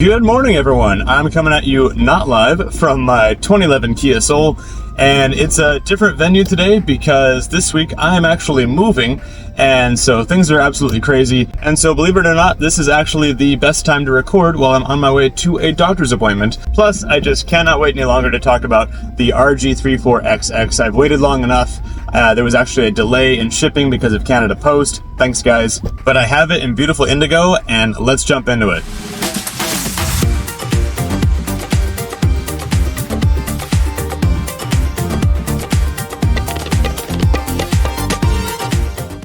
Good morning, everyone. I'm coming at you not live from my 2011 Kia Soul, and it's a different venue today because this week I'm actually moving, and so things are absolutely crazy. And so, believe it or not, this is actually the best time to record while I'm on my way to a doctor's appointment. Plus, I just cannot wait any longer to talk about the RG34XX. I've waited long enough. There was actually a delay in shipping because of Canada Post. Thanks, guys. But I have it in beautiful indigo, and let's jump into it.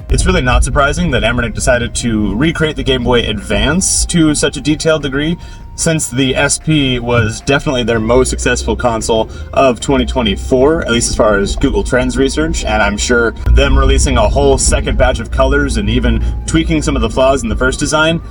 It's really not surprising that Anbernic decided to recreate the Game Boy Advance to such a detailed degree, since the SP was definitely their most successful console of 2024, at least as far as Google Trends research, and I'm sure them releasing a whole second batch of colors and even tweaking some of the flaws in the first design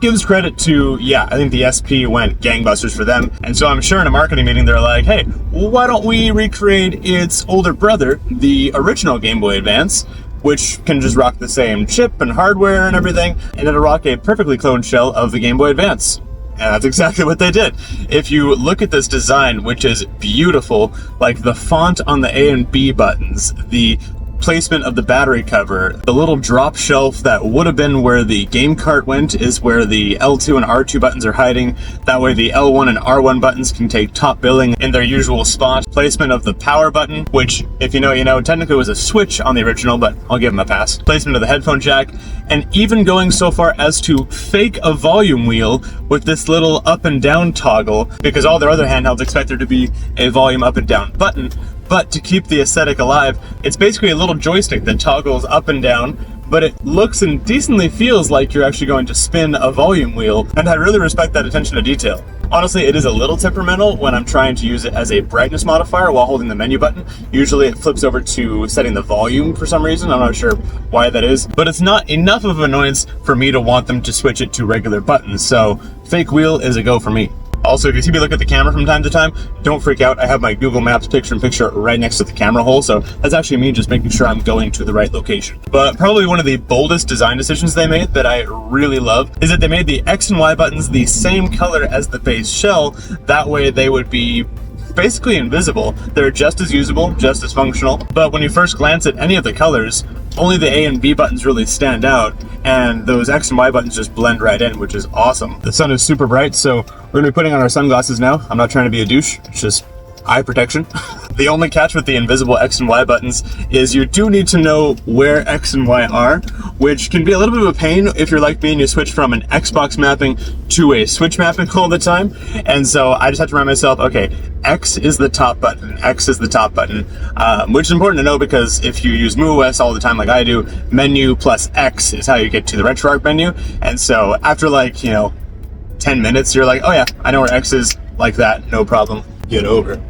gives credit to, I think the SP went gangbusters for them. And so I'm sure in a marketing meeting they're like, hey, why don't we recreate its older brother, the original Game Boy Advance, which can just rock the same chip and hardware and everything, and it'll rock a perfectly cloned shell of the Game Boy Advance. And that's exactly what they did. If you look at this design, which is beautiful, like the font on the A and B buttons, the placement of the battery cover, the little drop shelf that would have been where the game cart went is where the L2 and R2 buttons are hiding. That way the L1 and R1 buttons can take top billing in their usual spot. Placement of the power button, which, if you know, you know, technically was a switch on the original, but I'll give them a pass. Placement of the headphone jack, and even going so far as to fake a volume wheel with this little up and down toggle, because all their other handhelds expect there to be a volume up and down button. But to keep the aesthetic alive, it's basically a little joystick that toggles up and down, but it looks and decently feels like you're actually going to spin a volume wheel, and I really respect that attention to detail. Honestly, it is a little temperamental when I'm trying to use it as a brightness modifier while holding the menu button. Usually it flips over to setting the volume for some reason. I'm not sure why that is, but it's not enough of an annoyance for me to want them to switch it to regular buttons, so fake wheel is a go for me. Also, if you see me look at the camera from time to time, don't freak out. I have my Google Maps picture-in-picture right next to the camera hole, so that's actually me just making sure I'm going to the right location. But probably one of the boldest design decisions they made that I really love is that they made the X and Y buttons the same color as the base shell. That way they would be basically invisible. They're just as usable, just as functional, but when you first glance at any of the colors, only the A and B buttons really stand out, and those X and Y buttons just blend right in, which is awesome. The sun is super bright, so we're gonna be putting on our sunglasses now. I'm not trying to be a douche, it's just eye protection. The only catch with the invisible X and Y buttons is you do need to know where X and Y are, which can be a little bit of a pain if you're like me and you switch from an Xbox mapping to a Switch mapping all the time. And so I just have to remind myself, okay, X is the top button, X is the top button, which is important to know because if you use muOS all the time like I do, menu plus X is how you get to the RetroArch menu. And so after 10 minutes, you're like, oh yeah, I know where X is, like that, no problem, get over it.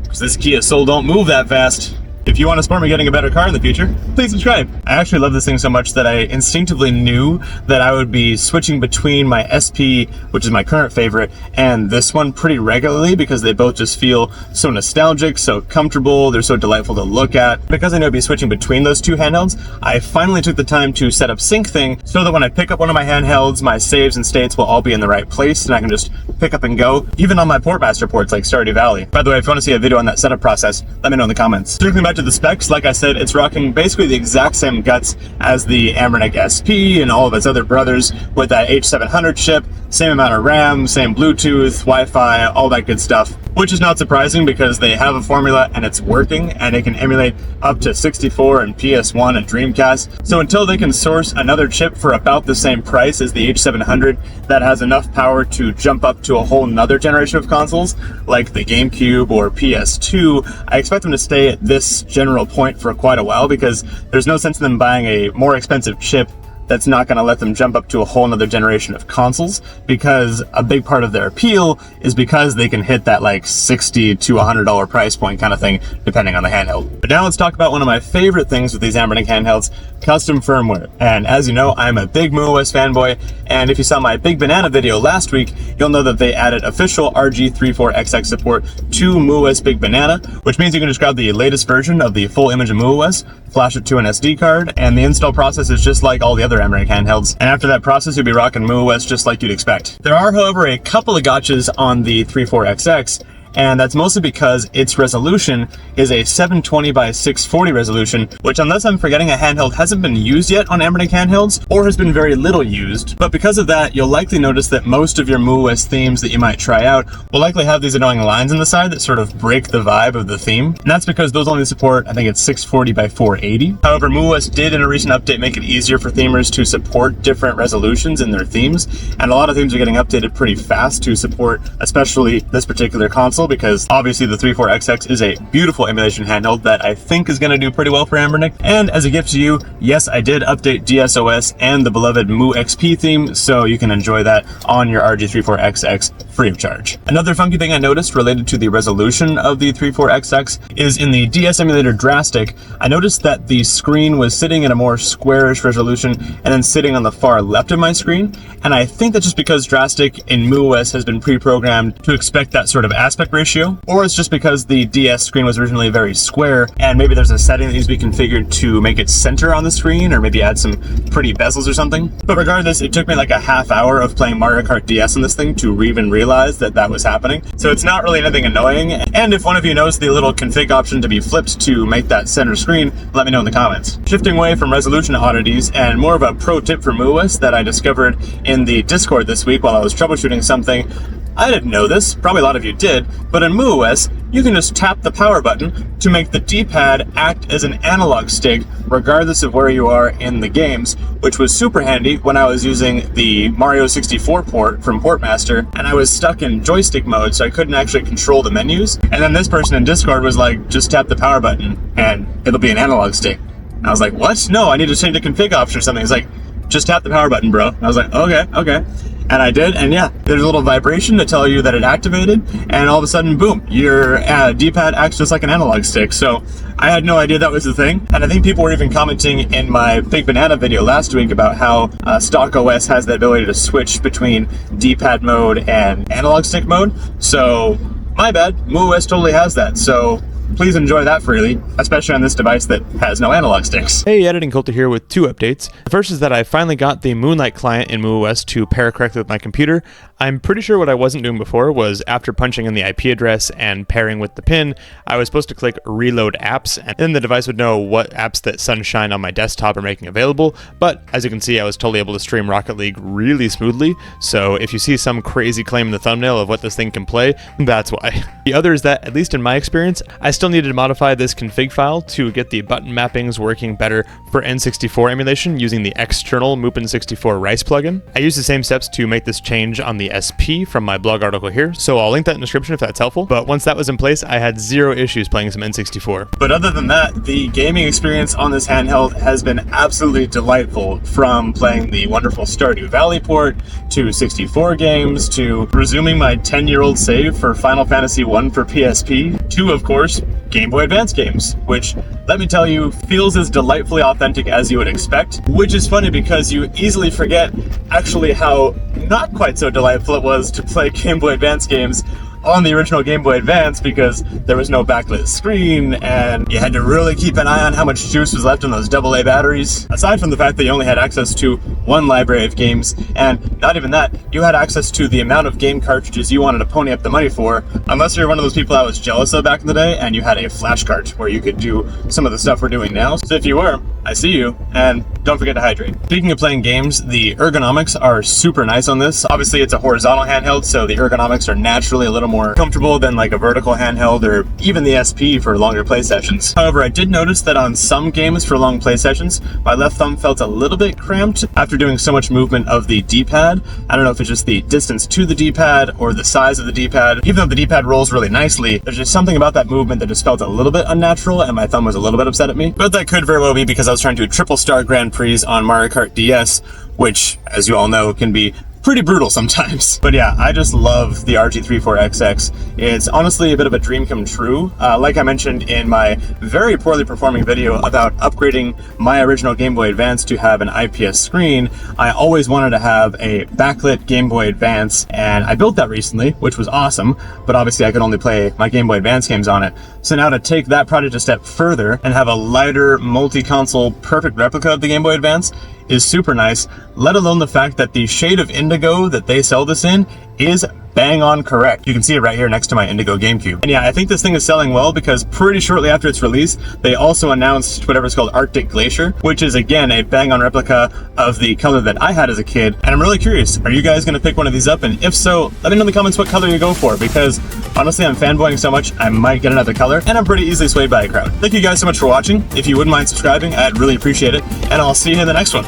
Because this Kia Soul don't move that fast. If you want to support me getting a better car in the future, please subscribe. I actually love this thing so much that I instinctively knew that I would be switching between my SP, which is my current favorite, and this one pretty regularly because they both just feel so nostalgic, so comfortable, they're so delightful to look at. Because I know I'd be switching between those two handhelds, I finally took the time to set up Synchthing so that when I pick up one of my handhelds, my saves and states will all be in the right place and I can just pick up and go, even on my Portmaster ports like Stardew Valley. By the way, if you want to see a video on that setup process, let me know in the comments. Circling back to the specs, like I said, it's rocking basically the exact same guts as the Anbernic SP and all of its other brothers with that H700 chip, same amount of RAM, same Bluetooth, Wi-Fi, all that good stuff, which is not surprising because they have a formula and it's working and it can emulate up to 64 and PS1 and Dreamcast. So until they can source another chip for about the same price as the H700 that has enough power to jump up to a whole nother generation of consoles like the GameCube or PS2, I expect them to stay at this general point for quite a while because there's no sense in them buying a more expensive chip that's not going to let them jump up to a whole nother generation of consoles, because a big part of their appeal is because they can hit that $60 to $100 price point kind of thing depending on the handheld. But now let's talk about one of my favorite things with these Anbernic handhelds, custom firmware. And as you know, I'm a big muOS fanboy, and if you saw my Big Banana video last week, you'll know that they added official RG34XX support to muOS Big Banana, which means you can just grab the latest version of the full image of muOS, flash it to an SD card, and the install process is just like all the other Anbernic handhelds. And after that process, you'll be rocking muOS just like you'd expect. There are, however, a couple of gotchas on the 34XX, and that's mostly because its resolution is a 720 by 640 resolution, which, unless I'm forgetting a handheld, hasn't been used yet on Anbernic handhelds, or has been very little used. But because of that, you'll likely notice that most of your muOS themes that you might try out will likely have these annoying lines on the side that sort of break the vibe of the theme. And that's because those only support, I think it's 640 by 480. However, muOS did in a recent update make it easier for themers to support different resolutions in their themes, and a lot of themes are getting updated pretty fast to support especially this particular console, because obviously the 34XX is a beautiful emulation handheld that I think is going to do pretty well for Anbernic. And as a gift to you, yes, I did update DSOS and the beloved muXP theme, so you can enjoy that on your RG34XX free of charge. Another funky thing I noticed related to the resolution of the 34XX is in the DS emulator Drastic, I noticed that the screen was sitting in a more squarish resolution and then sitting on the far left of my screen, and I think that's just because Drastic in muOS has been pre-programmed to expect that sort of aspect ratio, or it's just because the DS screen was originally very square, and maybe there's a setting that needs to be configured to make it center on the screen, or maybe add some pretty bezels or something. But regardless, it took me like a half hour of playing Mario Kart DS on this thing to even realize that that was happening. So it's not really anything annoying, and if one of you knows the little config option to be flipped to make that center screen, let me know in the comments. Shifting away from resolution oddities, and more of a pro tip for muOS that I discovered in the Discord this week while I was troubleshooting something. I didn't know this, probably a lot of you did, but in muOS, you can just tap the power button to make the D-pad act as an analog stick regardless of where you are in the games, which was super handy when I was using the Mario 64 port from Portmaster, and I was stuck in joystick mode, so I couldn't actually control the menus. And then this person in Discord was like, just tap the power button and it'll be an analog stick. And I was like, what? No, I need to change the config option or something. He's like, just tap the power button, bro. And I was like, okay. And I did, and yeah, there's a little vibration to tell you that it activated, and all of a sudden, boom, your D-pad acts just like an analog stick. So I had no idea that was the thing, and I think people were even commenting in my Big Banana video last week about how stock OS has the ability to switch between D-pad mode and analog stick mode. So my bad, muOS totally has that. So please enjoy that freely, especially on this device that has no analog sticks. Hey, Editing Coulter here with two updates. The first is that I finally got the Moonlight client in muOS to pair correctly with my computer. I'm pretty sure what I wasn't doing before was after punching in the IP address and pairing with the pin, I was supposed to click reload apps, and then the device would know what apps that Sunshine on my desktop are making available. But as you can see, I was totally able to stream Rocket League really smoothly. So if you see some crazy claim in the thumbnail of what this thing can play, that's why. The other is that, at least in my experience, I still needed to modify this config file to get the button mappings working better for N64 emulation using the external MoopN64 Rice plugin. I used the same steps to make this change on the SP from my blog article here, so I'll link that in the description if that's helpful. But once that was in place, I had zero issues playing some N64. But other than that, the gaming experience on this handheld has been absolutely delightful, from playing the wonderful Stardew Valley port, to 64 games, to resuming my 10-year-old save for Final Fantasy I for PSP, to, of course, Game Boy Advance games, which, let me tell you, feels as delightfully authentic as you would expect, which is funny because you easily forget actually how not quite so delightful it was to play Game Boy Advance games on the original Game Boy Advance, because there was no backlit screen and you had to really keep an eye on how much juice was left in those AA batteries. Aside from the fact that you only had access to one library of games, and not even that, you had access to the amount of game cartridges you wanted to pony up the money for, unless you're one of those people I was jealous of back in the day and you had a flash cart where you could do some of the stuff we're doing now. So if you were, I see you, and don't forget to hydrate. Speaking of playing games, the ergonomics are super nice on this. Obviously it's a horizontal handheld, so the ergonomics are naturally a little more comfortable than like a vertical handheld or even the SP for longer play sessions. However, I did notice that on some games for long play sessions, my left thumb felt a little bit cramped after doing so much movement of the D-pad. I don't know if it's just the distance to the D-pad or the size of the D-pad. Even though the D-pad rolls really nicely, there's just something about that movement that just felt a little bit unnatural, and my thumb was a little bit upset at me. But that could very well be because I was trying to triple star Grand Prix on Mario Kart DS, which, as you all know, can be pretty brutal sometimes. But yeah, I just love the RG34XX. It's honestly a bit of a dream come true. Like I mentioned in my very poorly performing video about upgrading my original Game Boy Advance to have an IPS screen, I always wanted to have a backlit Game Boy Advance, and I built that recently, which was awesome, but obviously I could only play my Game Boy Advance games on it. So now to take that project a step further and have a lighter multi-console perfect replica of the Game Boy Advance is super nice, let alone the fact that the shade of indigo that they sell this in is bang on correct. You can see it right here next to my Indigo GameCube. And yeah, I think this thing is selling well because pretty shortly after its release, they also announced whatever's called Arctic Glacier, which is again a bang on replica of the color that I had as a kid. And I'm really curious, are you guys gonna pick one of these up? And if so, let me know in the comments what color you go for, because honestly, I'm fanboying so much, I might get another color, and I'm pretty easily swayed by a crowd. Thank you guys so much for watching. If you wouldn't mind subscribing, I'd really appreciate it, and I'll see you in the next one.